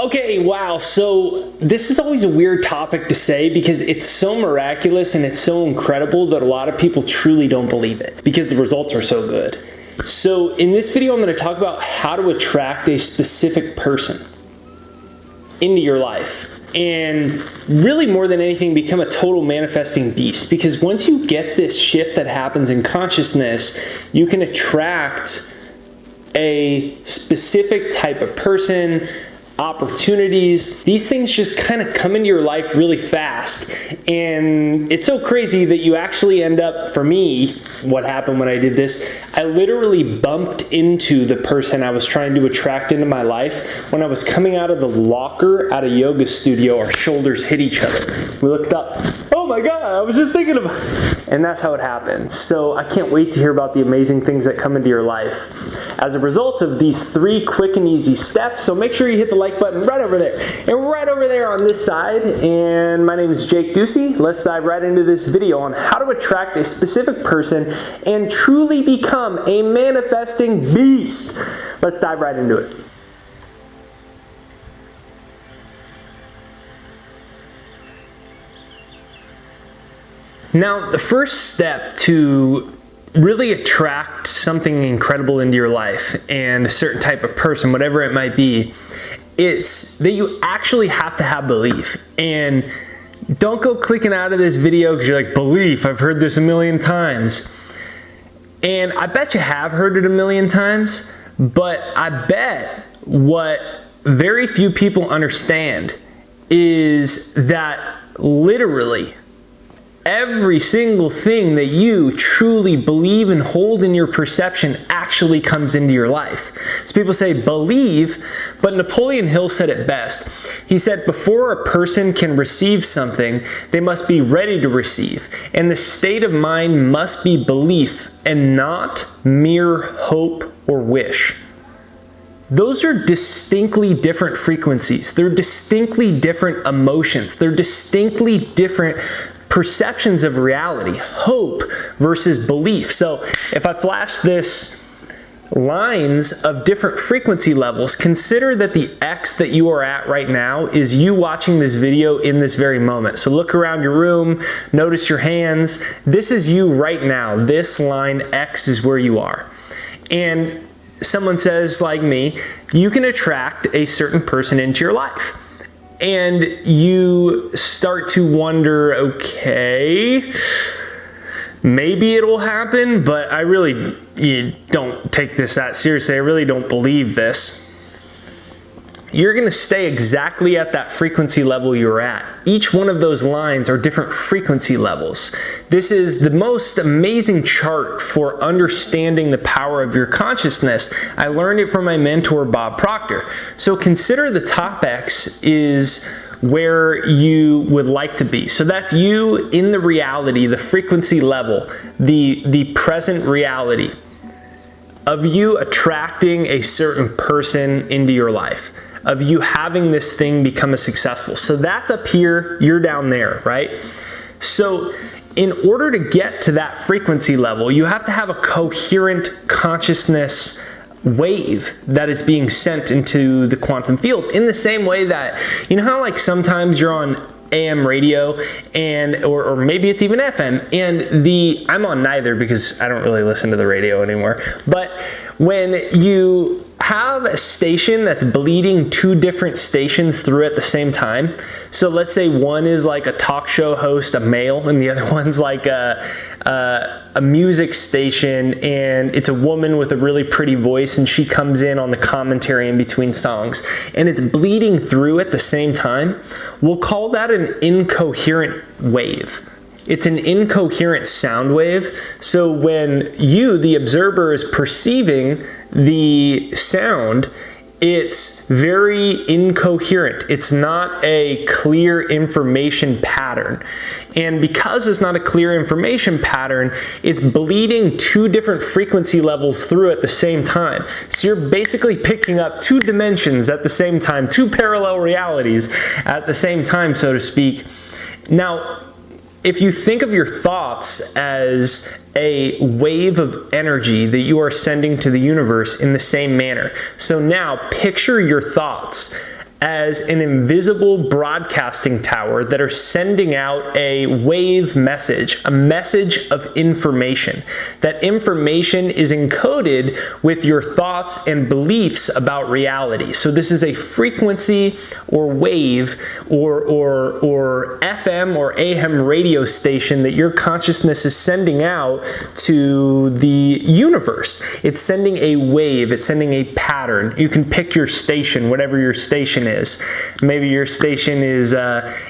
Okay, wow. So this is always a weird topic to say because it's so miraculous and it's so incredible that a lot of people truly don't believe it because the results are so good. So in this video, I'm going to talk about how to attract a specific person into your life. And really more than anything, become a total manifesting beast. Because once you get this shift that happens in consciousness, you can attract a specific type of person, opportunities. These things just kind of come into your life really fast. And it's so crazy that you actually end up, for me, what happened when I did this, I literally bumped into the person I was trying to attract into my life. When I was coming out of the locker at a yoga studio, our shoulders hit each other. We looked up. Oh my God, I was just thinking about it. And that's how it happened. So I can't wait to hear about the amazing things that come into your life as a result of these 3 quick and easy steps. So make sure you hit the like button right over there and right over there on this side. And my name is Jake Ducey. Let's dive right into this video on how to attract a specific person and truly become a manifesting beast. Let's dive right into it. Now, the first step to really attract something incredible into your life and a certain type of person, whatever it might be, it's that you actually have to have belief. And don't go clicking out of this video because you're like, belief, I've heard this a million times. And I bet you have heard it a million times, but I bet what very few people understand is that literally every single thing that you truly believe and hold in your perception actually comes into your life. So people say believe, but Napoleon Hill said it best. He said, before a person can receive something, they must be ready to receive. And the state of mind must be belief and not mere hope or wish. Those are distinctly different frequencies. They're distinctly different emotions. They're distinctly different perceptions of reality, hope versus belief. So if I flash this lines of different frequency levels, consider that the X that you are at right now is you watching this video in this very moment. So look around your room, notice your hands. This is you right now. This line X is where you are. And someone says, like me, you can attract a certain person into your life. And you start to wonder, okay, maybe it'll happen, but I really don't take this that seriously. I really don't believe this. You're going to stay exactly at that frequency level you're at. Each one of those lines are different frequency levels. This is the most amazing chart for understanding the power of your consciousness. I learned it from my mentor, Bob Proctor. So consider the top X is where you would like to be. So that's you in the reality, the frequency level, the present reality of you attracting a certain person into your life, of you having this thing become a successful. So that's up here, you're down there, right? So in order to get to that frequency level, you have to have a coherent consciousness wave that is being sent into the quantum field, in the same way that, you know how like sometimes you're on AM radio and or maybe it's even FM, and I'm on neither because I don't really listen to the radio anymore, but when you have a station that's bleeding 2 different stations through at the same time, so let's say one is like a talk show host, a male, and the other one's like a music station, and it's a woman with a really pretty voice, and she comes in on the commentary in between songs, and it's bleeding through at the same time, we'll call that an incoherent wave. It's an incoherent sound wave. So when you, the observer, is perceiving the sound, it's very incoherent. It's not a clear information pattern. And because it's not a clear information pattern, it's bleeding 2 different frequency levels through at the same time. So you're basically picking up 2 dimensions at the same time, 2 parallel realities at the same time, so to speak. Now, if you think of your thoughts as a wave of energy that you are sending to the universe in the same manner. So now picture your thoughts as an invisible broadcasting tower that are sending out a wave message, a message of information. That information is encoded with your thoughts and beliefs about reality. So this is a frequency or wave or FM or AM radio station that your consciousness is sending out to the universe. It's sending a wave, it's sending a pattern. You can pick your station, whatever your station is. Maybe your station is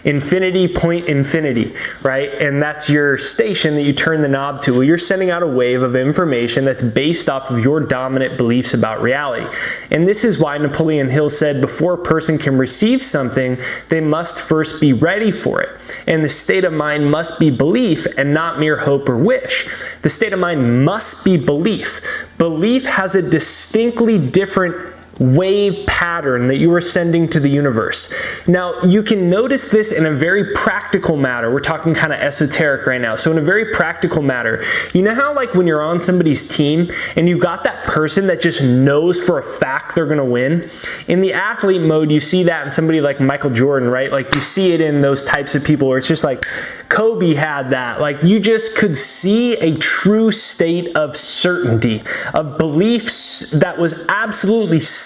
infinity point infinity, right? And that's your station that you turn the knob to. Well, you're sending out a wave of information that's based off of your dominant beliefs about reality. And this is why Napoleon Hill said, before a person can receive something, they must first be ready for it. And the state of mind must be belief and not mere hope or wish. The state of mind must be belief. Belief has a distinctly different wave pattern that you are sending to the universe. Now, you can notice this in a very practical matter. We're talking kind of esoteric right now. So in a very practical matter, you know how like when you're on somebody's team and you got that person that just knows for a fact they're going to win? In the athlete mode, you see that in somebody like Michael Jordan, right? Like you see it in those types of people where it's just like Kobe had that. Like you just could see a true state of certainty, of beliefs that was absolutely certain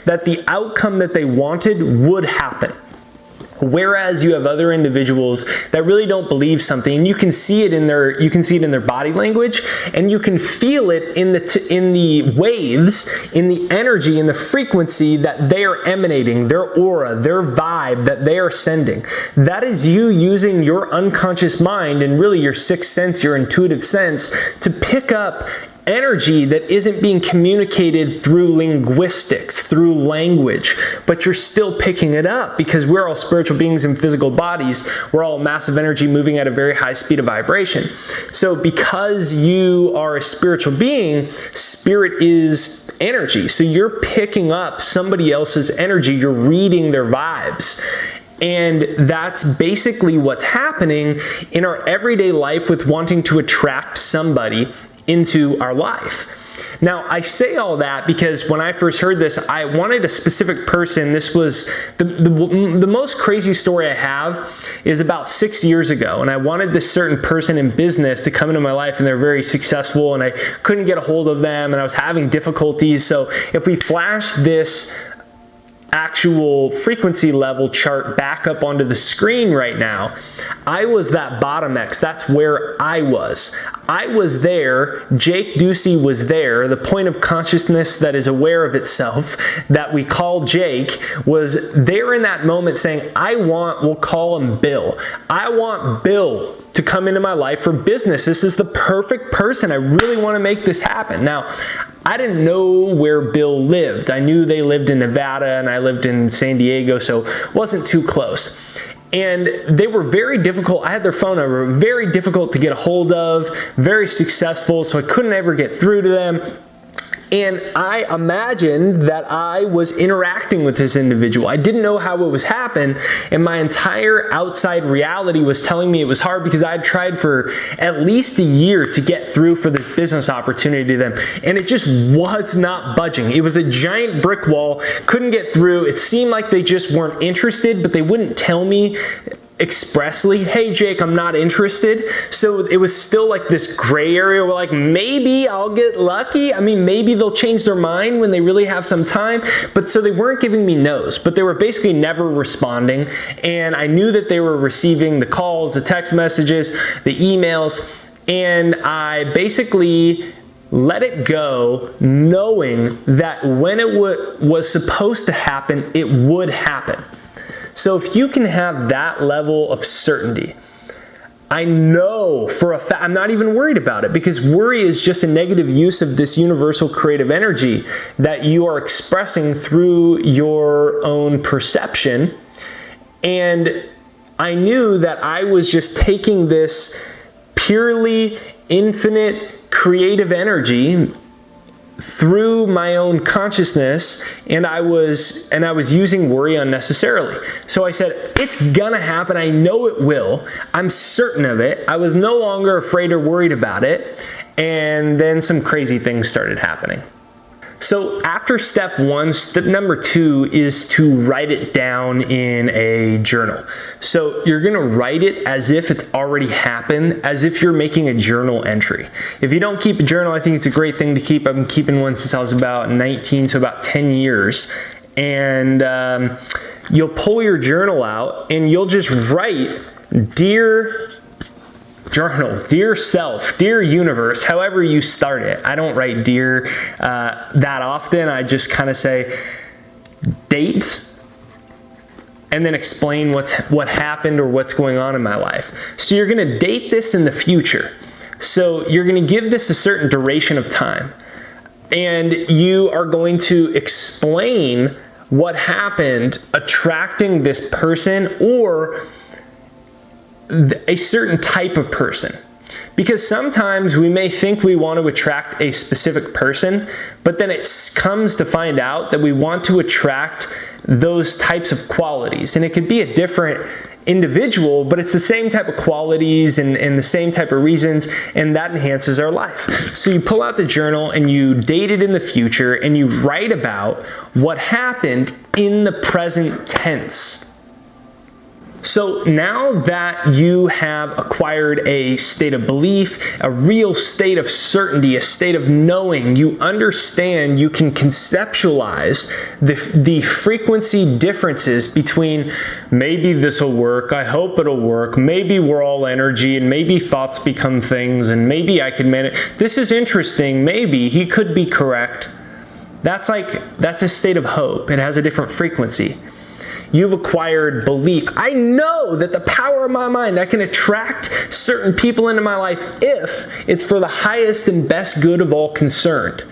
that the outcome that they wanted would happen. Whereas you have other individuals that really don't believe something, and you can see it in their body language, and you can feel it in the waves, in the energy, in the frequency that they are emanating, their aura, their vibe that they are sending. That is you using your unconscious mind and really your sixth sense, your intuitive sense, to pick up energy that isn't being communicated through linguistics, through language, but you're still picking it up because we're all spiritual beings in physical bodies. We're all massive energy moving at a very high speed of vibration. So because you are a spiritual being, spirit is energy. So you're picking up somebody else's energy. You're reading their vibes. And that's basically what's happening in our everyday life with wanting to attract somebody into our life. Now, I say all that because when I first heard this, I wanted a specific person. This was the most crazy story I have is about 6 years ago, and I wanted this certain person in business to come into my life, and they're very successful, and I couldn't get a hold of them, and I was having difficulties. So if we flash this actual frequency level chart back up onto the screen right now, I was that bottom X. That's where I was. I was there. Jake Ducey was there. The point of consciousness that is aware of itself that we call Jake was there in that moment saying, we'll call him Bill. I want Bill to come into my life for business. This is the perfect person. I really want to make this happen. Now, I didn't know where Bill lived. I knew they lived in Nevada and I lived in San Diego, so it wasn't too close. And they were very difficult. I had their phone number, very difficult to get a hold of, very successful, so I couldn't ever get through to them. And I imagined that I was interacting with this individual. I didn't know how it was happening, and my entire outside reality was telling me it was hard because I had tried for at least a year to get through for this business opportunity to them, and it just was not budging. It was a giant brick wall, couldn't get through. It seemed like they just weren't interested, but they wouldn't tell me expressly, hey Jake, I'm not interested. So it was still like this gray area where like maybe I'll get lucky. I mean, maybe they'll change their mind when they really have some time. But so they weren't giving me no's, but they were basically never responding. And I knew that they were receiving the calls, the text messages, the emails, and I basically let it go knowing that when it was supposed to happen, it would happen. So if you can have that level of certainty, I know for a fact, I'm not even worried about it because worry is just a negative use of this universal creative energy that you are expressing through your own perception. And I knew that I was just taking this purely infinite creative energy through my own consciousness, and I was using worry unnecessarily. So I said, it's gonna happen. I know it will. I'm certain of it. I was no longer afraid or worried about it. And then some crazy things started happening. So after step 1, step number 2 is to write it down in a journal. So you're gonna write it as if it's already happened, as if you're making a journal entry. If you don't keep a journal, I think it's a great thing to keep. I've been keeping one since I was about 19, so about 10 years. And you'll pull your journal out and you'll just write, "Dear journal, dear self, dear universe," however you start it. I don't write dear that often. I just kind of say date and then explain what happened or what's going on in my life. So you're going to date this in the future. So you're going to give this a certain duration of time. And you are going to explain what happened attracting this person or a certain type of person. Because sometimes we may think we want to attract a specific person, but then it comes to find out that we want to attract those types of qualities. And it could be a different individual, but it's the same type of qualities and the same type of reasons, and that enhances our life. So you pull out the journal and you date it in the future and you write about what happened in the present tense. So now that you have acquired a state of belief, a real state of certainty, a state of knowing, you understand, you can conceptualize the frequency differences between maybe this will work, I hope it'll work, maybe we're all energy, and maybe thoughts become things, and maybe I can manage. This is interesting, maybe he could be correct. That's a state of hope. It has a different frequency. You've acquired belief. I know that the power of my mind, I can attract certain people into my life if it's for the highest and best good of all concerned.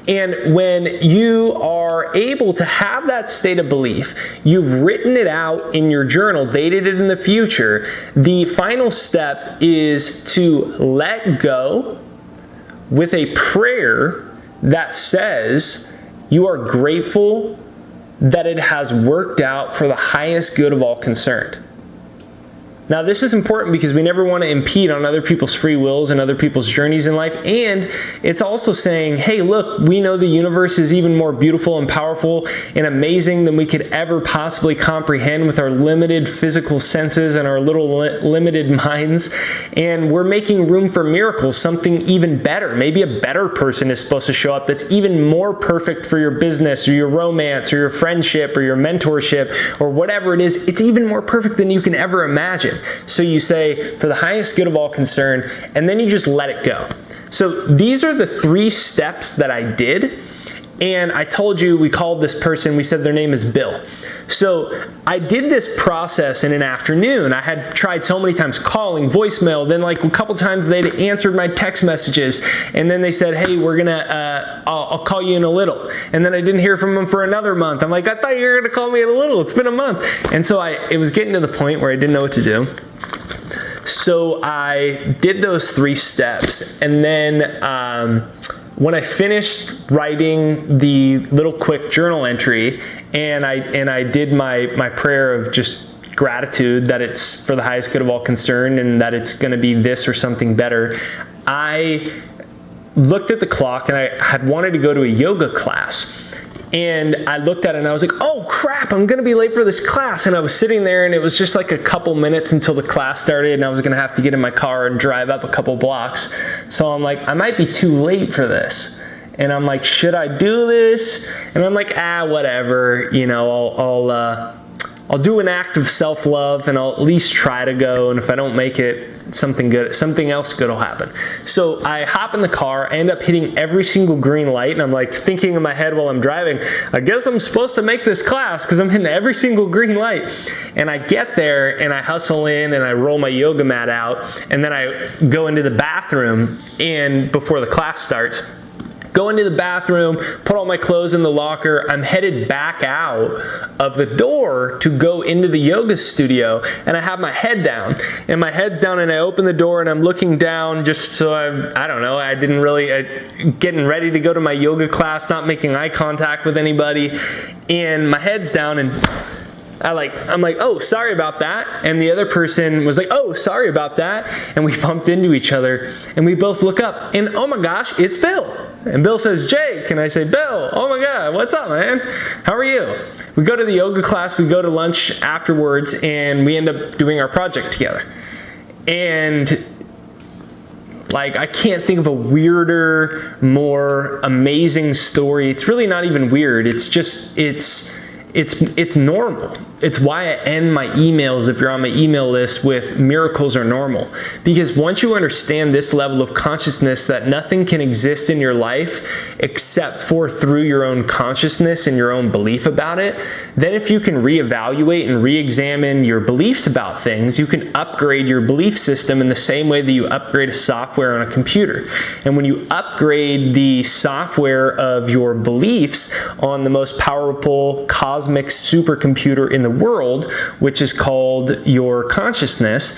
And when you are able to have that state of belief, you've written it out in your journal, dated it in the future, the final step is to let go with a prayer that says you are grateful that it has worked out for the highest good of all concerned. Now, this is important because we never want to impede on other people's free wills and other people's journeys in life. And it's also saying, hey, look, we know the universe is even more beautiful and powerful and amazing than we could ever possibly comprehend with our limited physical senses and our little limited minds. And we're making room for miracles, something even better. Maybe a better person is supposed to show up that's even more perfect for your business or your romance or your friendship or your mentorship or whatever it is. It's even more perfect than you can ever imagine. So you say, for the highest good of all concerned, and then you just let it go. So these are the 3 steps that I did. And I told you, we called this person, we said their name is Bill. So I did this process in an afternoon. I had tried so many times calling, voicemail, then like a couple times they'd answered my text messages, and then they said, hey, we're gonna, I'll call you in a little. And then I didn't hear from them for another month. I'm like, I thought you were gonna call me in a little. It's been a month. And so it was getting to the point where I didn't know what to do. So I did those 3 steps, and then when I finished writing the little quick journal entry and I did my prayer of just gratitude that it's for the highest good of all concerned and that it's going to be this or something better, I looked at the clock and I had wanted to go to a yoga class. And I looked at it and I was like, oh crap, I'm going to be late for this class. And I was sitting there and it was just like a couple minutes until the class started and I was going to have to get in my car and drive up a couple blocks. So I'm like, I might be too late for this. And I'm like, should I do this? And I'm like, whatever, you know, I'll do an act of self-love and I'll at least try to go. And if I don't make it, something else good will happen. So I hop in the car, I end up hitting every single green light. And I'm like thinking in my head while I'm driving, I guess I'm supposed to make this class because I'm hitting every single green light. And I get there and I hustle in and I roll my yoga mat out. And then I go into the bathroom and before the class starts, go into the bathroom, put all my clothes in the locker. I'm headed back out of the door to go into the yoga studio, and I have my head down. And my head's down, and I open the door, and I'm looking down just so I don't know, I didn't really, getting ready to go to my yoga class, not making eye contact with anybody, and my head's down, and I'm like, oh, sorry about that. And the other person was like, oh, sorry about that. And we bumped into each other, and we both look up, and oh my gosh, it's Bill. And Bill says, Jake. And I say, Bill, oh my God, what's up, man? How are you? We go to the yoga class, we go to lunch afterwards, and we end up doing our project together. And like, I can't think of a weirder, more amazing story. It's really not even weird. It's just, it's normal. It's why I end my emails, if you're on my email list, with miracles are normal. Because once you understand this level of consciousness, that nothing can exist in your life except for through your own consciousness and your own belief about it, then if you can reevaluate and re-examine your beliefs about things, you can upgrade your belief system in the same way that you upgrade a software on a computer. And when you upgrade the software of your beliefs on the most powerful cosmic supercomputer in the world, which is called your consciousness,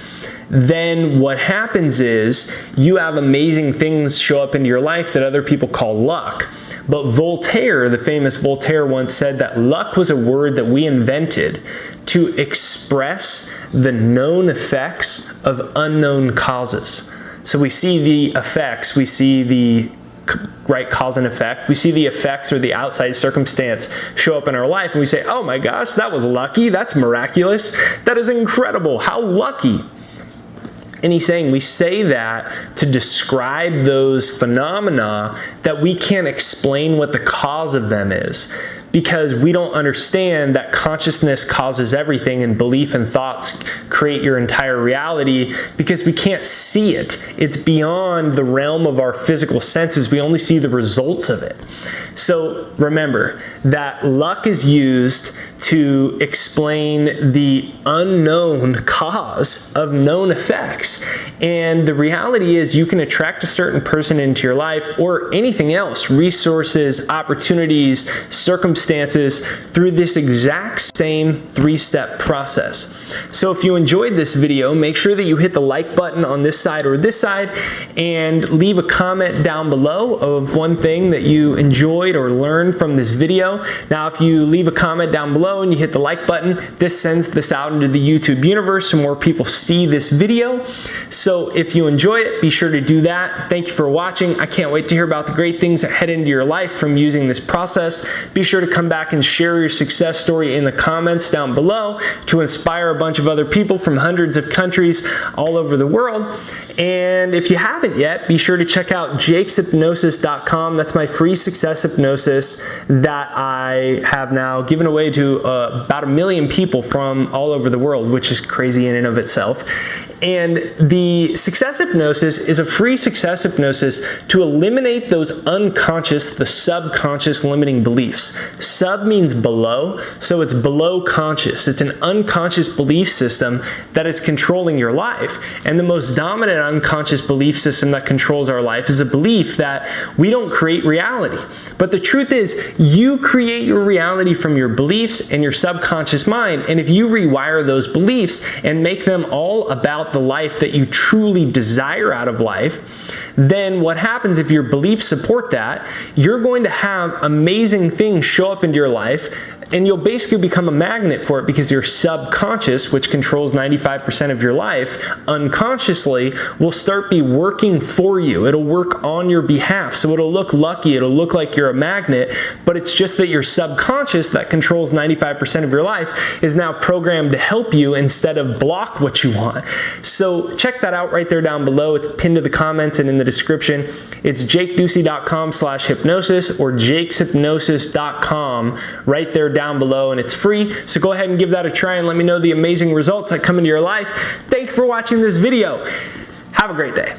then what happens is you have amazing things show up into your life that other people call luck. But Voltaire, the famous Voltaire, once said that luck was a word that we invented to express the known effects of unknown causes. So we see the effects, we see the right cause and effect. We see the effects or the outside circumstance show up in our life and we say, oh my gosh, that was lucky. That's miraculous. That is incredible. How lucky. And he's saying we say that to describe those phenomena that we can't explain what the cause of them is, because we don't understand that consciousness causes everything and belief and thoughts create your entire reality, because we can't see it. It's beyond the realm of our physical senses. We only see the results of it. So remember that luck is used to explain the unknown cause of known effects. And the reality is you can attract a certain person into your life or anything else, resources, opportunities, circumstances, through this exact same three-step process. So if you enjoyed this video, make sure that you hit the like button on this side or this side and leave a comment down below of one thing that you enjoyed or learned from this video. Now, if you leave a comment down below and you hit the like button, this sends this out into the YouTube universe so more people see this video. So if you enjoy it, be sure to do that. Thank you for watching. I can't wait to hear about the great things that head into your life from using this process. Be sure to come back and share your success story in the comments down below to inspire a bunch of other people from hundreds of countries all over the world. And if you haven't yet, be sure to check out jakeshypnosis.com. That's my free success hypnosis that I have now given away to about 1 million people from all over the world, which is crazy in and of itself. And the success hypnosis is a free success hypnosis to eliminate those unconscious, the subconscious limiting beliefs. Sub means below, so it's below conscious. It's an unconscious belief system that is controlling your life. And the most dominant unconscious belief system that controls our life is a belief that we don't create reality. But the truth is, you create your reality from your beliefs and your subconscious mind. And if you rewire those beliefs and make them all about the life that you truly desire out of life, then what happens if your beliefs support that, you're going to have amazing things show up into your life, and you'll basically become a magnet for it, because your subconscious, which controls 95% of your life, unconsciously will start be working for you. It'll work on your behalf. So it'll look lucky. It'll look like you're a magnet, but it's just that your subconscious that controls 95% of your life is now programmed to help you instead of block what you want. So check that out right there down below. It's pinned to the comments and in the description. It's jakeducey.com/hypnosis or jakeshypnosis.com right there down below, and it's free. So go ahead and give that a try and let me know the amazing results that come into your life. Thank you for watching this video. Have a great day.